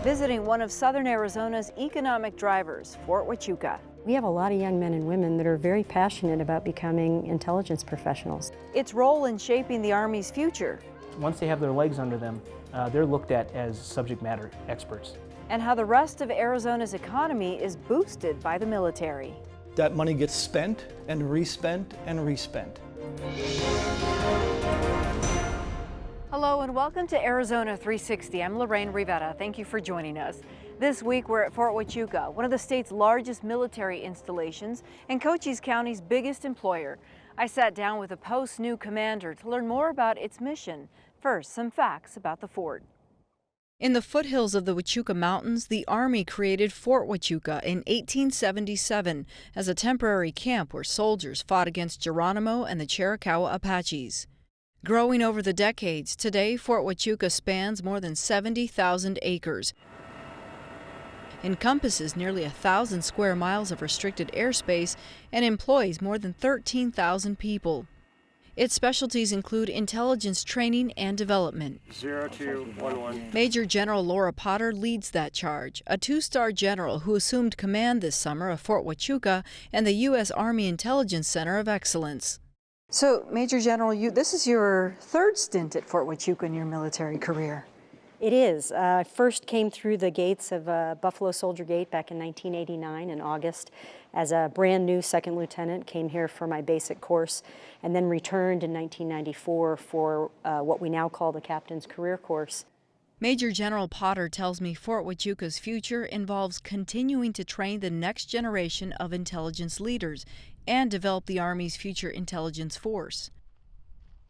visiting one of southern Arizona's economic drivers, Fort Huachuca. We have a lot of young men and women that are very passionate about becoming intelligence professionals. Its role in shaping the Army's future. Once they have their legs under them, they're looked at as subject matter experts. And how the rest of Arizona's economy is boosted by the military. That money gets spent and respent and respent. Hello and welcome to Arizona 360. I'm Lorraine Rivera. Thank you for joining us. This week we're at Fort Huachuca, one of the state's largest military installations and Cochise County's biggest employer. I sat down with the post's new commander to learn more about its mission. First, some facts about the fort. In the foothills of the Huachuca Mountains, the Army created Fort Huachuca in 1877 as a temporary camp where soldiers fought against Geronimo and the Chiricahua Apaches. Growing over the decades, today Fort Huachuca spans more than 70,000 acres, encompasses nearly 1,000 square miles of restricted airspace, and employs more than 13,000 people. Its specialties include intelligence training and development. 0211. Major General Laura Potter leads that charge, a two-star general who assumed command this summer of Fort Huachuca and the U.S. Army Intelligence Center of Excellence. So, Major General, this is your third stint at Fort Huachuca in your military career. It is. I first came through the gates of Buffalo Soldier Gate back in 1989 in August as a brand new second lieutenant, came here for my basic course, and then returned in 1994 for what we now call the Captain's Career Course. Major General Potter tells me Fort Huachuca's future involves continuing to train the next generation of intelligence leaders and develop the Army's future intelligence force.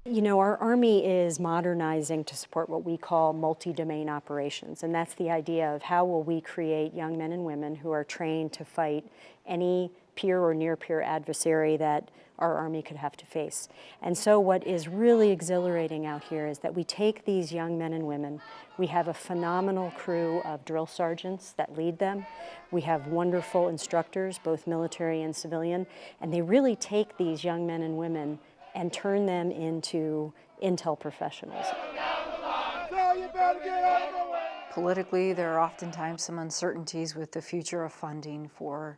You know, our Army is modernizing to support what we call multi-domain operations, and that's the idea of how will we create young men and women who are trained to fight any peer or near-peer adversary that our Army could have to face. And so what is really exhilarating out here is that we take these young men and women, we have a phenomenal crew of drill sergeants that lead them, we have wonderful instructors, both military and civilian, and they really take these young men and women and turn them into intel professionals. Politically, there are oftentimes some uncertainties with the future of funding for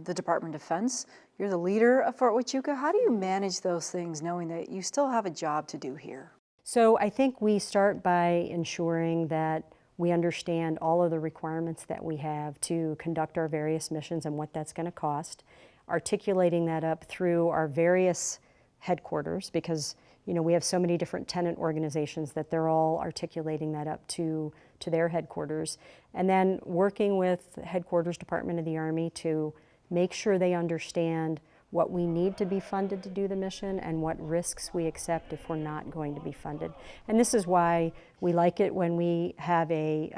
the Department of Defense. You're the leader of Fort Huachuca. How do you manage those things knowing that you still have a job to do here? So I think we start by ensuring that we understand all of the requirements that we have to conduct our various missions and what that's going to cost, articulating that up through our various headquarters, because we have so many different tenant organizations that they're all articulating that up to their headquarters, and then working with headquarters Department of the Army to make sure they understand what we need to be funded to do the mission and what risks we accept if we're not going to be funded. And this is why we like it when we have a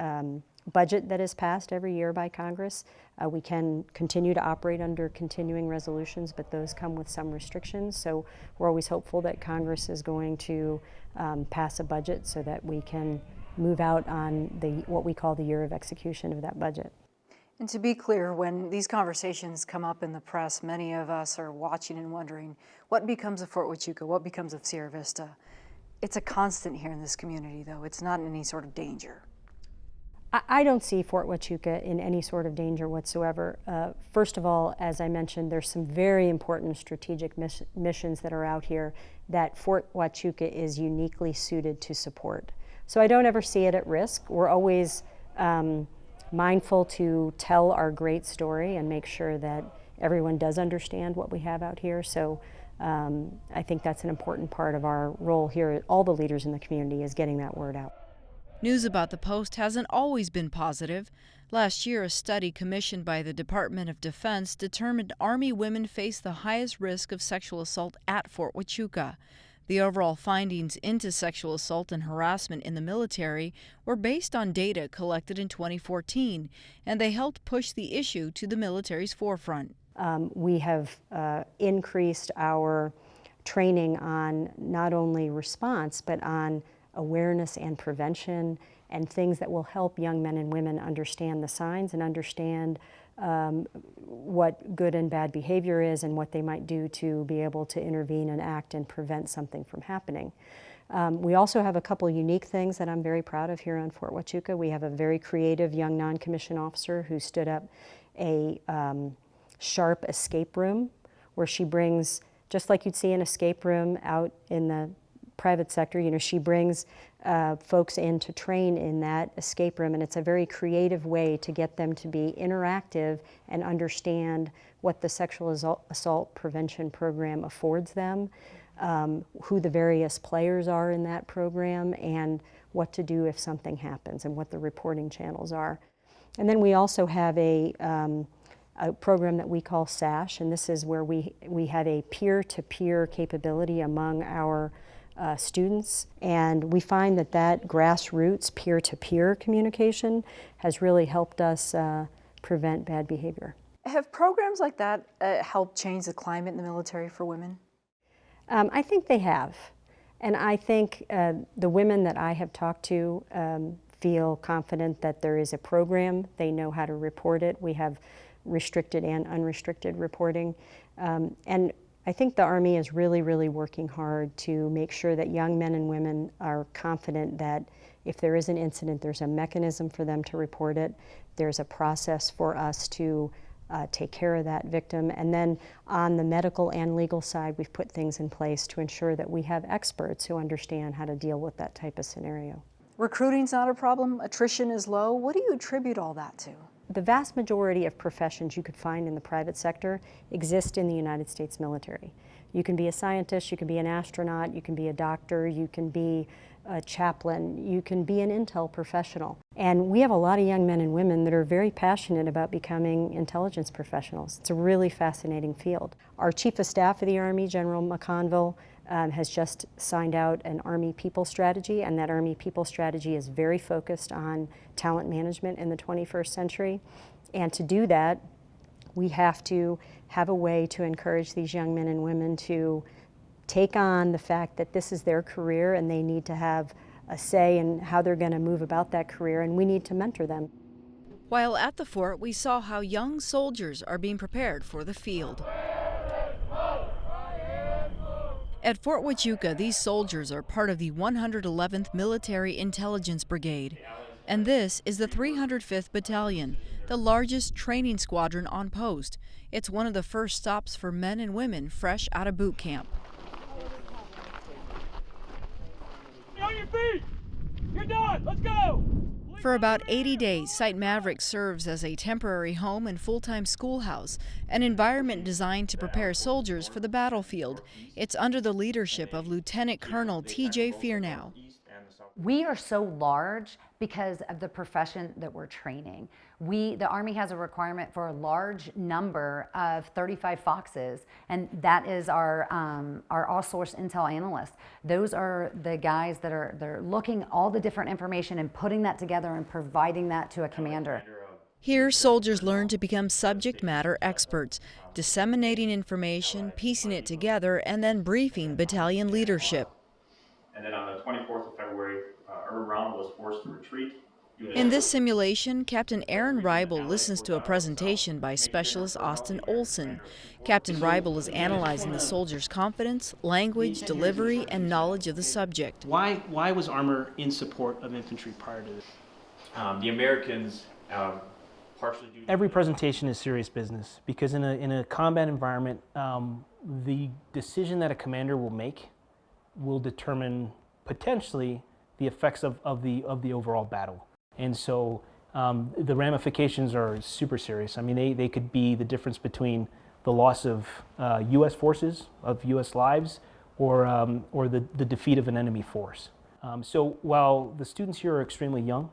budget that is passed every year by Congress. We can continue to operate under continuing resolutions, but those come with some restrictions. So we're always hopeful that Congress is going to pass a budget so that we can move out on what we call the year of execution of that budget. And to be clear, when these conversations come up in the press, many of us are watching and wondering what becomes of Fort Huachuca, what becomes of Sierra Vista. It's a constant here in this community, though. It's not in any sort of danger. I don't see Fort Huachuca in any sort of danger whatsoever. First of all, as I mentioned, there's some very important strategic missions that are out here that Fort Huachuca is uniquely suited to support. So I don't ever see it at risk. We're always mindful to tell our great story and make sure that everyone does understand what we have out here. So I think that's an important part of our role here. All the leaders in the community is getting that word out. News about the post hasn't always been positive. Last year, a study commissioned by the Department of Defense determined Army women face the highest risk of sexual assault at Fort Huachuca. The overall findings into sexual assault and harassment in the military were based on data collected in 2014, and they helped push the issue to the military's forefront. We have increased our training on not only response, but on awareness and prevention and things that will help young men and women understand the signs and understand what good and bad behavior is and what they might do to be able to intervene and act and prevent something from happening. We also have a couple unique things that I'm very proud of here on Fort Huachuca. We have a very creative young non-commissioned officer who stood up a sharp escape room where she brings, just like you'd see an escape room out in the private sector, you know, she brings folks in to train in that escape room, and it's a very creative way to get them to be interactive and understand what the sexual assault prevention program affords them, who the various players are in that program, and what to do if something happens, and what the reporting channels are. And then we also have a program that we call SASH, and this is where we have a peer-to-peer capability among our students, and we find that grassroots peer-to-peer communication has really helped us prevent bad behavior. Have programs like that helped change the climate in the military for women? I think they have, and I think the women that I have talked to feel confident that there is a program. They know how to report it. We have restricted and unrestricted reporting, and I think the Army is really, really working hard to make sure that young men and women are confident that if there is an incident, there's a mechanism for them to report it. There's a process for us to take care of that victim. And then on the medical and legal side, we've put things in place to ensure that we have experts who understand how to deal with that type of scenario. Recruiting's not a problem, attrition is low. What do you attribute all that to? The vast majority of professions you could find in the private sector exist in the United States military. You can be a scientist, you can be an astronaut, you can be a doctor, you can be a chaplain, you can be an intel professional. And we have a lot of young men and women that are very passionate about becoming intelligence professionals. It's a really fascinating field. Our Chief of Staff of the Army, General McConville, has just signed out an Army People Strategy, and that Army People Strategy is very focused on talent management in the 21st century. And to do that, we have to have a way to encourage these young men and women to take on the fact that this is their career and they need to have a say in how they're going to move about that career, and we need to mentor them. While at the fort, we saw how young soldiers are being prepared for the field. At Fort Huachuca, these soldiers are part of the 111th Military Intelligence Brigade, and this is the 305th Battalion, the largest training squadron on post. It's one of the first stops for men and women fresh out of boot camp. On your feet! You're done! Let's go! For about 80 days, Site Maverick serves as a temporary home and full-time schoolhouse, an environment designed to prepare soldiers for the battlefield. It's under the leadership of Lieutenant Colonel T.J. Fearnow. We are so large because of the profession that we're training. The Army has a requirement for a large number of 35 Foxes, and that is our all-source intel analysts. Those are the guys that are looking all the different information and putting that together and providing that to a commander. Here, soldiers learn to become subject matter experts, disseminating information, piecing it together, and then briefing battalion leadership. And then on the 24th of February, Urban Brown was forced to retreat. In this simulation, Captain Aaron Reibel listens to a presentation by Specialist Austin Olson. Captain Reibel is analyzing the soldiers' confidence, language, delivery, and knowledge of the subject. Why was armor in support of infantry prior to this? The Americans partially due to... Every presentation is serious business because in a combat environment, the decision that a commander will make will determine potentially the effects of the overall battle. And so the ramifications are super serious. I mean, they could be the difference between the loss of U.S. forces, of U.S. lives, or the defeat of an enemy force. So while the students here are extremely young,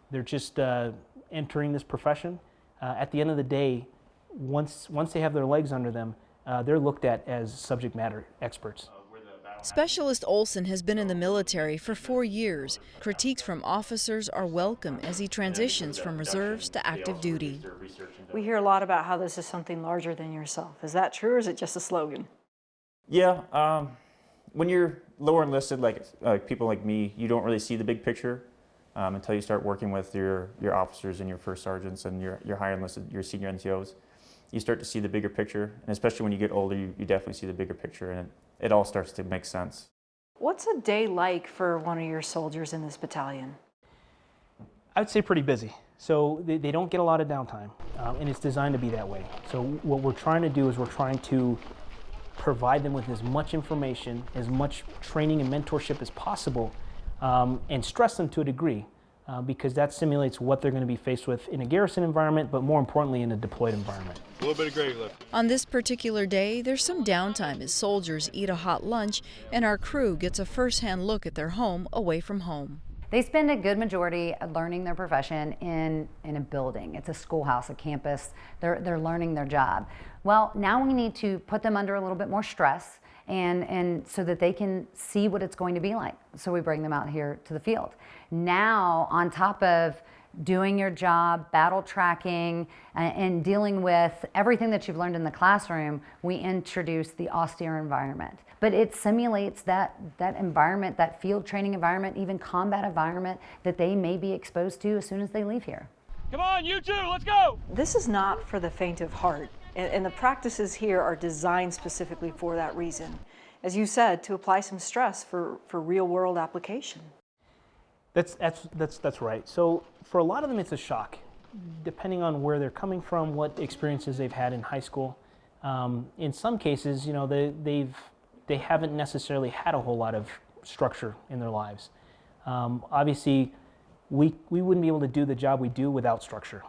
they're just entering this profession. At the end of the day, once they have their legs under them, they're looked at as subject matter experts. Specialist Olson has been in the military for 4 years. Critiques from officers are welcome as he transitions from reserves to active duty. We hear a lot about how this is something larger than yourself. Is that true, or is it just a slogan? Yeah, when you're lower enlisted, like people like me, you don't really see the big picture until you start working with your officers and your first sergeants and your higher enlisted, your senior NCOs. You start to see the bigger picture, and especially when you get older, you definitely see the bigger picture, and it all starts to make sense. What's a day like for one of your soldiers in this battalion? I would say pretty busy. So they don't get a lot of downtime, and it's designed to be that way. So what we're trying to do is we're trying to provide them with as much information, as much training and mentorship as possible, and stress them to a degree, because that simulates what they're going to be faced with in a garrison environment, but more importantly in a deployed environment. A little bit of gravy left. On this particular day, there's some downtime as soldiers eat a hot lunch and our crew gets a first-hand look at their home away from home. They spend a good majority of learning their profession in a building. It's a schoolhouse, a campus. They're learning their job. Well, now we need to put them under a little bit more stress and so that they can see what it's going to be like. So we bring them out here to the field. Now, on top of doing your job, battle tracking, and dealing with everything that you've learned in the classroom, we introduce the austere environment. But it simulates that environment, that field training environment, even combat environment that they may be exposed to as soon as they leave here. Come on, you two, let's go! This is not for the faint of heart, and the practices here are designed specifically for that reason. As you said, to apply some stress for real-world application. That's right. So for a lot of them, it's a shock, depending on where they're coming from, what experiences they've had in high school. In some cases, you know, they haven't necessarily had a whole lot of structure in their lives. Obviously, we wouldn't be able to do the job we do without structure.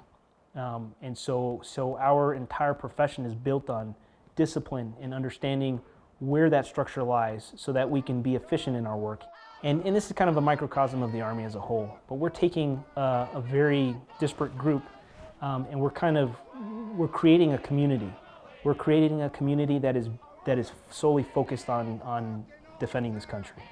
And so our entire profession is built on discipline and understanding where that structure lies so that we can be efficient in our work. And this is kind of a microcosm of the Army as a whole. But we're taking a very disparate group and we're creating a community. We're creating a community that is solely focused on defending this country.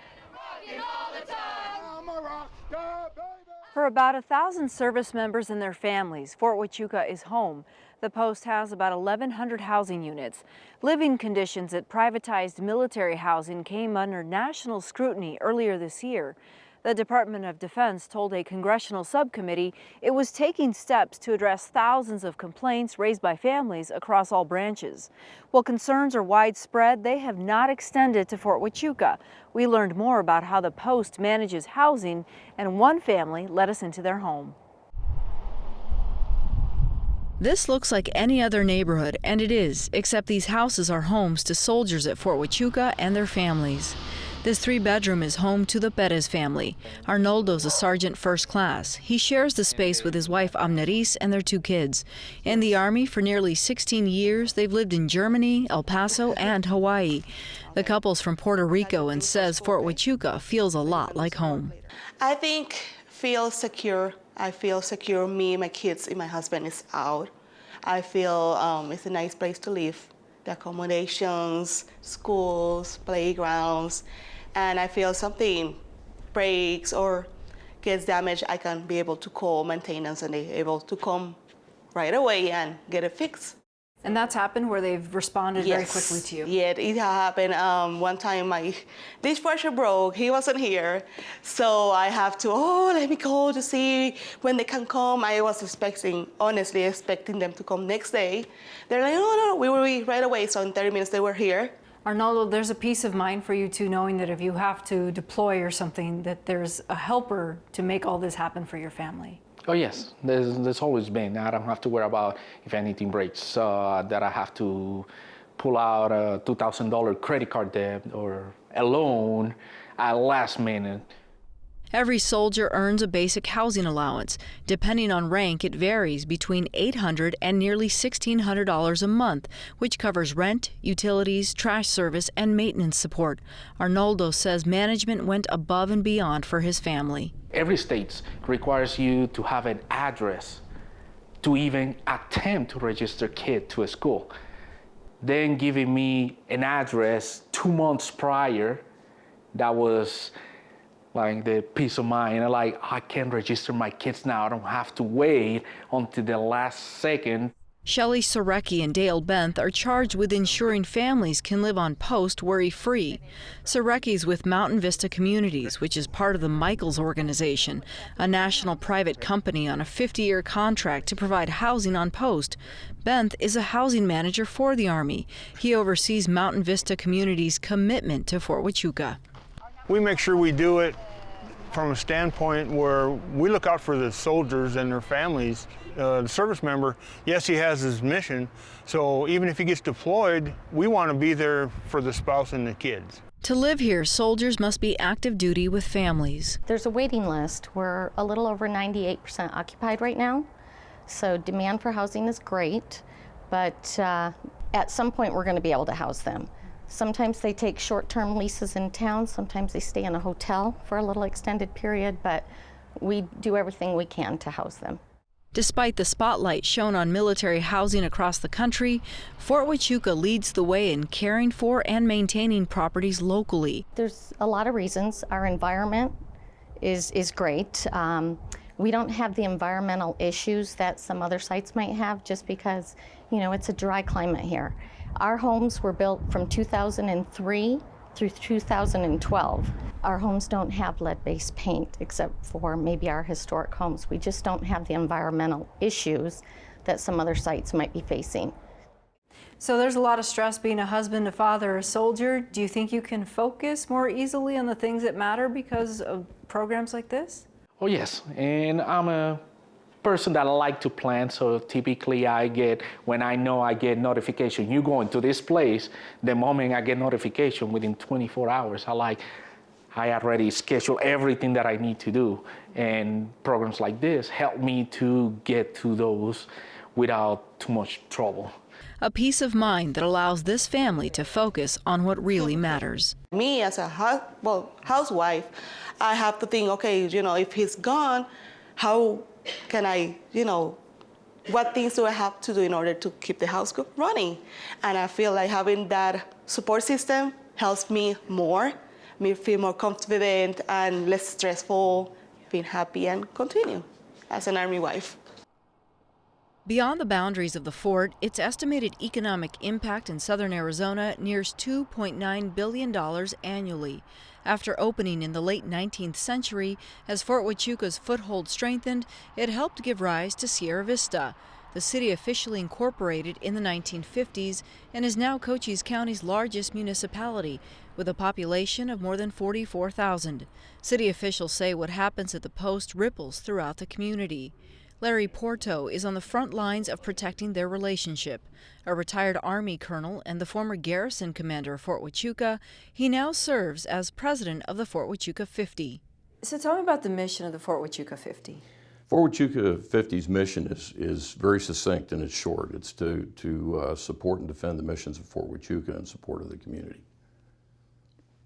For about 1,000 service members and their families, Fort Huachuca is home. The post has about 1,100 housing units. Living conditions at privatized military housing came under national scrutiny earlier this year. The Department of Defense told a congressional subcommittee it was taking steps to address thousands of complaints raised by families across all branches. While concerns are widespread, they have not extended to Fort Huachuca. We learned more about how the post manages housing, and one family let us into their home. This looks like any other neighborhood, and it is, except these houses are homes to soldiers at Fort Huachuca and their families. This 3-bedroom is home to the Perez family. Arnoldo's a sergeant first class. He shares the space with his wife Amneris and their 2 kids. In the Army for nearly 16 years, they've lived in Germany, El Paso, and Hawaii. The couple's from Puerto Rico and says Fort Huachuca feels a lot like home. I think feel secure. I feel secure. Me, my kids, and my husband is out. I feel it's a nice place to live. The accommodations, schools, playgrounds, and I feel something breaks or gets damaged, I can be able to call maintenance and they're able to come right away and get it fixed. And that's happened where they've responded very quickly to you? Yeah, it happened. One time my dishwasher broke, he wasn't here. So I have to, let me call to see when they can come. I was honestly expecting them to come next day. They're like, no, we will be right away. So in 30 minutes they were here. Arnoldo, there's a peace of mind for you too, knowing that if you have to deploy or something, that there's a helper to make all this happen for your family. Oh yes, there's always been. I don't have to worry about if anything breaks, that I have to pull out a $2,000 credit card debt or a loan at last minute. Every soldier earns a basic housing allowance. Depending on rank, it varies between $800 and nearly $1,600 a month, which covers rent, utilities, trash service, and maintenance support. Arnoldo says management went above and beyond for his family. Every state requires you to have an address to even attempt to register kid to a school. Then giving me an address 2 months prior, that was like the peace of mind. Like, I can register my kids now. I don't have to wait until the last second. Shelley Sorecki and Dale Benth are charged with ensuring families can live on post worry-free. Sorecki's with Mountain Vista Communities, which is part of the Michaels organization, a national private company on a 50-year contract to provide housing on post. Benth is a housing manager for the Army. He oversees Mountain Vista Communities' commitment to Fort Huachuca. We make sure we do it from a standpoint where we look out for the soldiers and their families. The service member, yes, he has his mission, so even if he gets deployed, we want to be there for the spouse and the kids. To live here, soldiers must be active duty with families. There's a waiting list. We're a little over 98% occupied right now, so demand for housing is great, but at some point we're going to be able to house them. Sometimes they take short-term leases in town, sometimes they stay in a hotel for a little extended period, but we do everything we can to house them. Despite the spotlight shown on military housing across the country, Fort Huachuca leads the way in caring for and maintaining properties locally. There's a lot of reasons. Our environment is great. We don't have the environmental issues that some other sites might have just because, you know, it's a dry climate here. Our homes were built from 2003 through 2012. Our homes don't have lead-based paint except for maybe our historic homes. We just don't have the environmental issues that some other sites might be facing. So there's a lot of stress being a husband, a father, a soldier. Do you think you can focus more easily on the things that matter because of programs like this? Oh yes, and I'm a person that I like to plan, so typically when I know I get notification, you going to this place, the moment I get notification within 24 hours, I already schedule everything that I need to do. And programs like this help me to get to those without too much trouble. A peace of mind that allows this family to focus on what really matters. Me as a housewife, I have to think, okay, you know, if he's gone, how can I, you know, what things do I have to do in order to keep the house running? And I feel like having that support system helps me feel more confident and less stressful, being happy and continue as an Army wife. Beyond the boundaries of the fort, its estimated economic impact in southern Arizona nears $2.9 billion annually. After opening in the late 19th century, as Fort Huachuca's foothold strengthened, it helped give rise to Sierra Vista. The city officially incorporated in the 1950s and is now Cochise County's largest municipality, with a population of more than 44,000. City officials say what happens at the post ripples throughout the community. Larry Porto is on the front lines of protecting their relationship. A retired Army colonel and the former garrison commander of Fort Huachuca, he now serves as president of the Fort Huachuca 50. So tell me about the mission of the Fort Huachuca 50. Fort Huachuca 50's mission is very succinct and it's short. It's to support and defend the missions of Fort Huachuca in support of the community.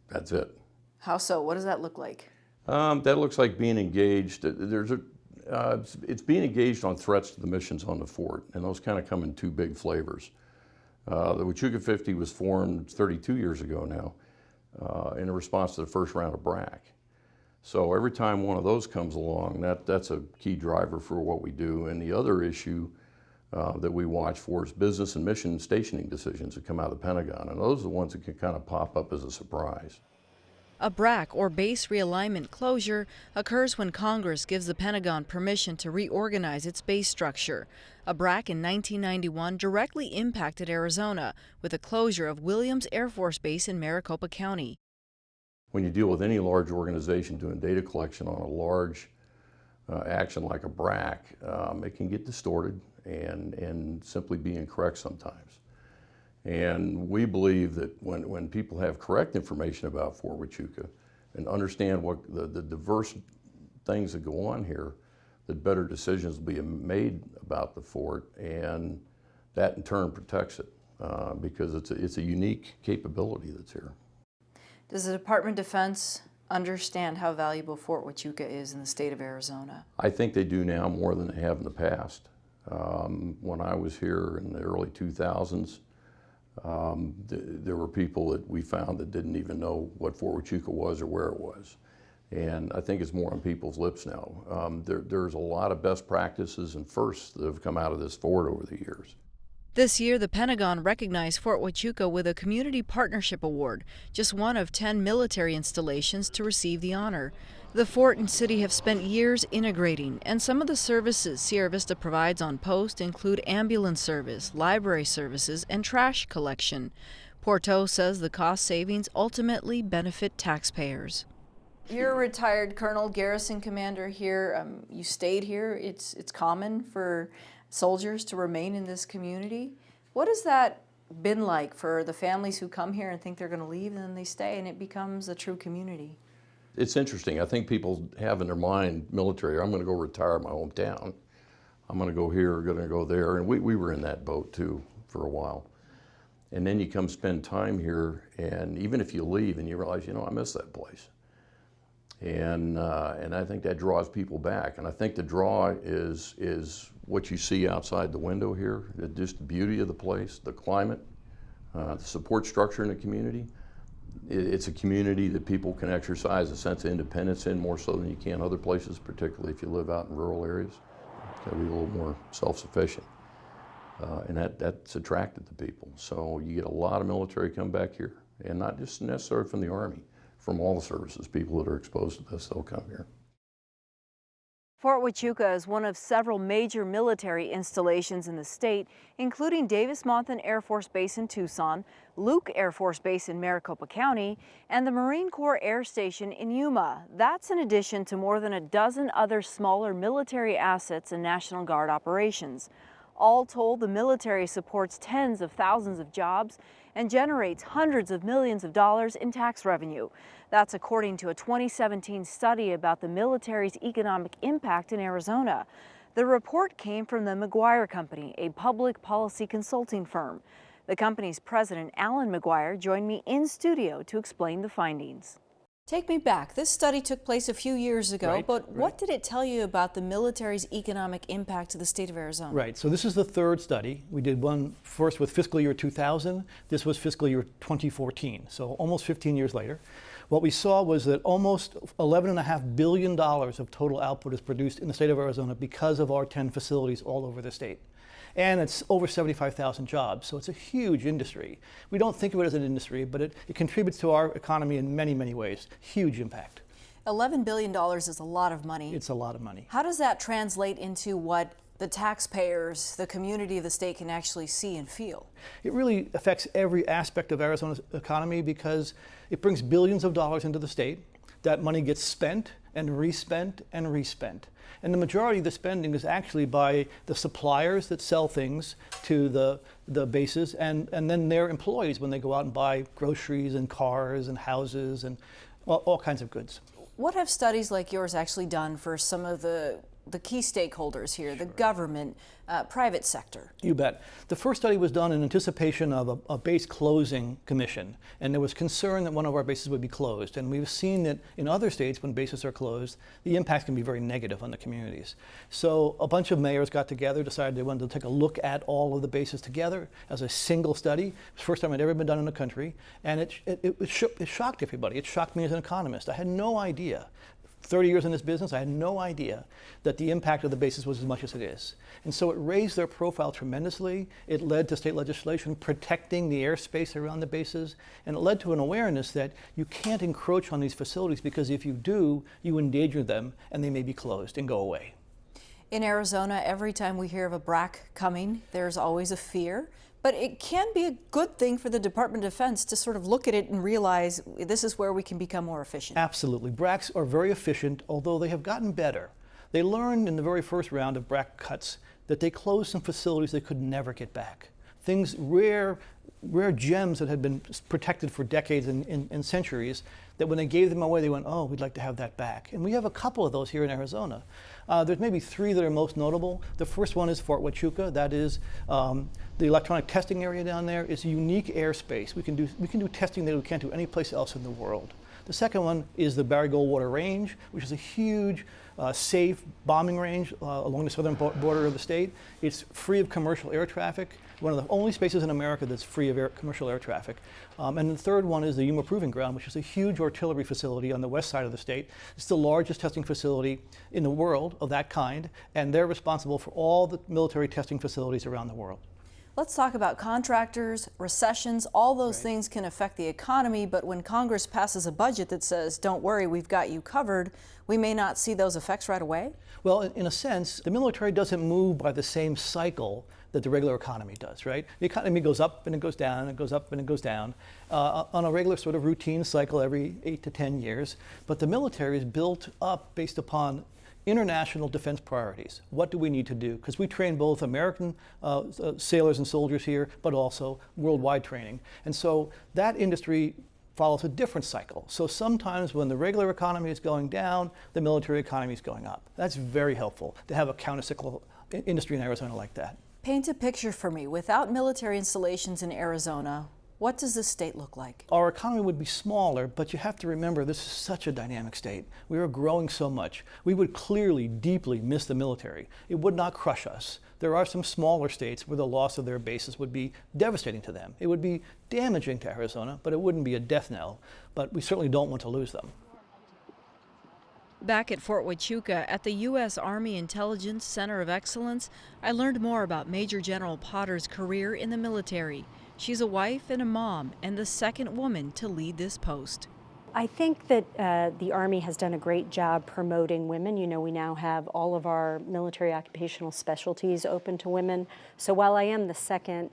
That's it. How so? What does that look like? That looks like being engaged. It's being engaged on threats to the missions on the fort, and those kind of come in two big flavors. The Huachuca 50 was formed 32 years ago now in response to the first round of BRAC. So every time one of those comes along, that's a key driver for what we do. And the other issue that we watch for is business and mission stationing decisions that come out of the Pentagon, and those are the ones that can kind of pop up as a surprise. A BRAC, or base realignment closure, occurs when Congress gives the Pentagon permission to reorganize its base structure. A BRAC in 1991 directly impacted Arizona with the closure of Williams Air Force Base in Maricopa County. When you deal with any large organization doing data collection on a large action like a BRAC, it can get distorted and simply be incorrect sometimes. And we believe that when people have correct information about Fort Huachuca and understand what the diverse things that go on here, that better decisions will be made about the fort, and that in turn protects it because it's a unique capability that's here. Does the Department of Defense understand how valuable Fort Huachuca is in the state of Arizona? I think they do now more than they have in the past. When I was here in the early 2000s, there were people that we found that didn't even know what Fort Huachuca was or where it was. And I think it's more on people's lips now. There's a lot of best practices and firsts that have come out of this fort over the years. This year, the Pentagon recognized Fort Huachuca with a Community Partnership Award, just one of 10 military installations to receive the honor. The fort and city have spent years integrating, and some of the services Sierra Vista provides on post include ambulance service, library services, and trash collection. Porteau says the cost savings ultimately benefit taxpayers. You're a retired Colonel, Garrison Commander here. You stayed here. It's common for soldiers to remain in this community. What has that been like for the families who come here and think they're going to leave and then they stay and it becomes a true community? It's interesting. I think people have in their mind military, I'm going to go retire in my hometown. I'm going to go here, I'm going to go there. And we were in that boat too for a while. And then you come spend time here, and even if you leave and you realize, you know, I miss that place. And I think that draws people back. And I think the draw is what you see outside the window here, just the beauty of the place, the climate, the support structure in the community. It's a community that people can exercise a sense of independence in more so than you can other places, particularly if you live out in rural areas. Got to be a little more self-sufficient. And that's attracted to people. So you get a lot of military come back here, and not just necessarily from the Army, from all the services, people that are exposed to this, they'll come here. Fort Huachuca is one of several major military installations in the state, including Davis-Monthan Air Force Base in Tucson, Luke Air Force Base in Maricopa County, and the Marine Corps Air Station in Yuma. That's in addition to more than a dozen other smaller military assets and National Guard operations. All told, the military supports tens of thousands of jobs and generates hundreds of millions of dollars in tax revenue. That's according to a 2017 study about the military's economic impact in Arizona. The report came from the McGuire Company, a public policy consulting firm. The company's president, Alan McGuire, joined me in studio to explain the findings. Take me back. This study took place a few years ago, but what did it tell you about the military's economic impact to the state of Arizona? Right, so this is the third study. We did one first with fiscal year 2000. This was fiscal year 2014, so almost 15 years later. What we saw was that almost $11.5 billion of total output is produced in the state of Arizona because of our 10 facilities all over the state. And it's over 75,000 jobs, so it's a huge industry. We don't think of it as an industry, but it contributes to our economy in many, many ways. Huge impact. $11 billion is a lot of money. It's a lot of money. How does that translate into what the taxpayers, the community of the state can actually see and feel? It really affects every aspect of Arizona's economy because it brings billions of dollars into the state. That money gets spent and respent and respent. And the majority of the spending is actually by the suppliers that sell things to the bases and then their employees when they go out and buy groceries and cars and houses and all kinds of goods. What have studies like yours actually done for some of the key stakeholders here, the government, private sector? You bet. The first study was done in anticipation of a base closing commission, and there was concern that one of our bases would be closed. And we've seen that in other states, when bases are closed, the impact can be very negative on the communities. So a bunch of mayors got together, decided they wanted to take a look at all of the bases together as a single study. It was the first time it had ever been done in the country, and it shocked everybody. It shocked me as an economist. I had no idea. 30 years in this business, I had no idea that the impact of the bases was as much as it is. And so it raised their profile tremendously. It led to state legislation protecting the airspace around the bases, and it led to an awareness that you can't encroach on these facilities because if you do, you endanger them and they may be closed and go away. In Arizona, every time we hear of a BRAC coming, there's always a fear. But it can be a good thing for the Department of Defense to sort of look at it and realize this is where we can become more efficient. Absolutely. BRACs are very efficient, although they have gotten better. They learned in the very first round of BRAC cuts that they closed some facilities they could never get back. Things, rare gems that had been protected for decades and centuries, that when they gave them away, they went, oh, we'd like to have that back. And we have a couple of those here in Arizona. There's maybe three that are most notable. The first one is Fort Huachuca. That is the electronic testing area down there. It's a unique airspace. We can do testing that we can't do any place else in the world. The second one is the Barry Goldwater Range, which is a huge, safe bombing range along the southern border of the state. It's free of commercial air traffic. One of the only spaces in America that's free of commercial air traffic. And the third one is the Yuma Proving Ground, which is a huge artillery facility on the west side of the state. It's the largest testing facility in the world of that kind, and they're responsible for all the military testing facilities around the world. Let's talk about contractors, recessions. All those things can affect the economy, but when Congress passes a budget that says, don't worry, we've got you covered, we may not see those effects right away? Well, in a sense, the military doesn't move by the same cycle that the regular economy does, right? The economy goes up and it goes down, and it goes up and it goes down on a regular sort of routine cycle every 8 to 10 years. But the military is built up based upon international defense priorities. What do we need to do? Because we train both American sailors and soldiers here, but also worldwide training. And so that industry follows a different cycle. So sometimes when the regular economy is going down, the military economy is going up. That's very helpful to have a countercyclical industry in Arizona like that. Paint a picture for me. Without military installations in Arizona, what does this state look like? Our economy would be smaller, but you have to remember this is such a dynamic state. We are growing so much. We would clearly, deeply miss the military. It would not crush us. There are some smaller states where the loss of their bases would be devastating to them. It would be damaging to Arizona, but it wouldn't be a death knell. But we certainly don't want to lose them. Back at Fort Huachuca at the U.S. Army Intelligence Center of Excellence, I learned more about Major General Potter's career in the military. She's a wife and a mom, and the second woman to lead this post. I think that the Army has done a great job promoting women. You know, we now have all of our military occupational specialties open to women. So while I am the second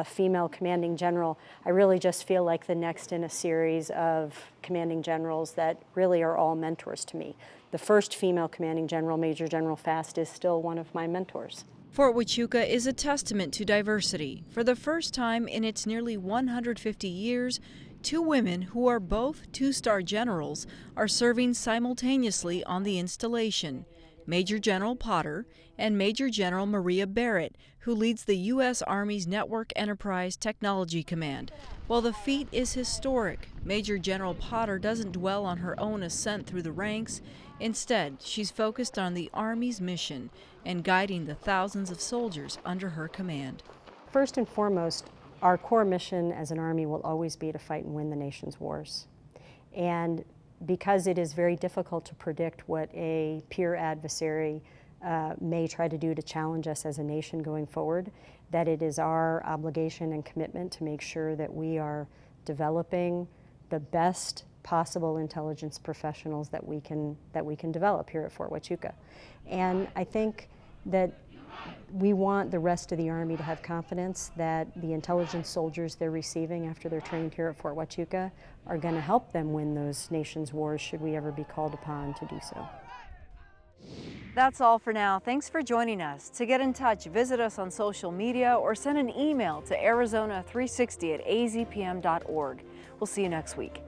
female commanding general, I really just feel like the next in a series of commanding generals that really are all mentors to me. The first female commanding general, Major General Fast, is still one of my mentors. Fort Huachuca is a testament to diversity. For the first time in its nearly 150 years, two women who are both two-star generals are serving simultaneously on the installation. Major General Potter and Major General Maria Barrett, who leads the U.S. Army's Network Enterprise Technology Command. While the feat is historic, Major General Potter doesn't dwell on her own ascent through the ranks. Instead, she's focused on the Army's mission and guiding the thousands of soldiers under her command. First and foremost, our core mission as an Army will always be to fight and win the nation's wars. And because it is very difficult to predict what a peer adversary may try to do to challenge us as a nation going forward, that it is our obligation and commitment to make sure that we are developing the best possible intelligence professionals that we can develop here at Fort Huachuca. And I think that we want the rest of the Army to have confidence that the intelligence soldiers they're receiving after they're trained here at Fort Huachuca are going to help them win those nation's wars should we ever be called upon to do so. That's all for now. Thanks for joining us. To get in touch, visit us on social media or send an email to arizona360@azpm.org. We'll see you next week.